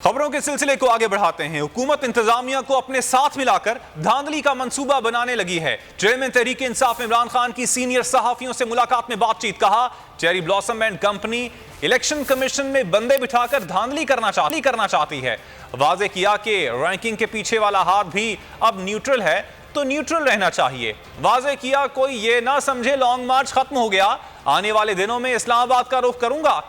خبروں کے سلسلے کو آگے بڑھاتے ہیں۔ حکومت انتظامیہ کو اپنے ساتھ ملا کر دھاندلی کا منصوبہ بنانے لگی ہے۔ چیئرمین تحریک انصاف عمران خان کی سینئر صحافیوں سے ملاقات میں بات چیت کہا، cherry blossom and company election commission میں بندے بٹھا کر دھاندلی کرنا چاہتی ہے۔ واضح کیا کہ رینکنگ کے پیچھے والا ہاتھ بھی اب نیوٹرل ہے تو نیوٹرل رہنا چاہیے۔ واضح کیا کوئی یہ نہ سمجھے لانگ مارچ ختم ہو گیا، آنے والے دنوں میں اسلام آباد کا رخ کروں گا۔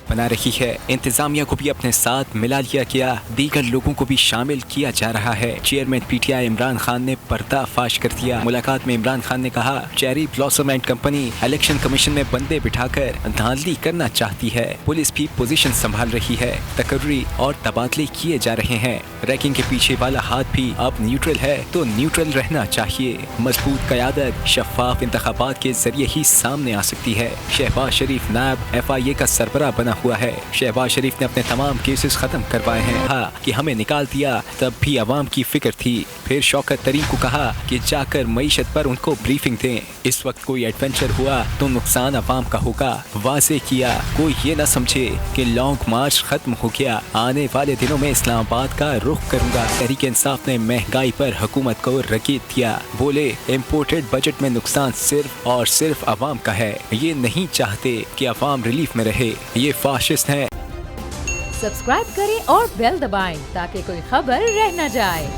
بنا رہی ہے، انتظامیہ کو بھی اپنے ساتھ ملا لیا گیا، دیگر لوگوں کو بھی شامل کیا جا رہا ہے۔ Chairman P T I Imran Khan نے پردہ فاش کر دیا۔ ملاقات میں عمران خان نے کہا، cherry blossom and company election commission میں بندے بٹھا کر دھاندلی کرنا چاہتی ہے۔ پولیس بھی پوزیشن سنبھال رہی ہے، تقرری اور تبادلے کیے جا رہے ہیں۔ رینکنگ کے پیچھے والا ہاتھ بھی اب نیوٹرل ہے تو نیوٹرل رہنا چاہیے۔ مضبوط قیادت شفاف انتخابات کے ذریعے ہی سامنے آ سکتی ہے۔ شہباز شریف نائب FIA کا سربراہ بنا ہوا ہے۔ شہباز شریف نے اپنے تمام کیسز ختم کروائے ہیں۔ کہا کہ ہمیں نکال دیا تب بھی عوام کی فکر تھی۔ پھر شوکت طرین کو کہا کہ جا کر معیشت پر ان کو بریفنگ دیں۔ اس وقت کوئی ایڈونچر ہوا تو نقصان عوام کا ہوگا۔ واضح کیا کوئی یہ نہ سمجھے کہ لانگ مارچ ختم ہو گیا، آنے والے دنوں میں اسلام آباد کا رخ کروں گا۔ تحریک انصاف نے مہنگائی پر حکومت کو رکیت دیا۔ بولے امپورٹڈ بجٹ میں نقصان صرف اور صرف عوام کا ہے۔ یہ نہیں چاہتے کہ عوام ریلیف میں رہے، یہ فاشسٹ ہیں۔ سبسکرائب کریں اور بیل دبائیں تاکہ کوئی خبر رہ نہ جائے۔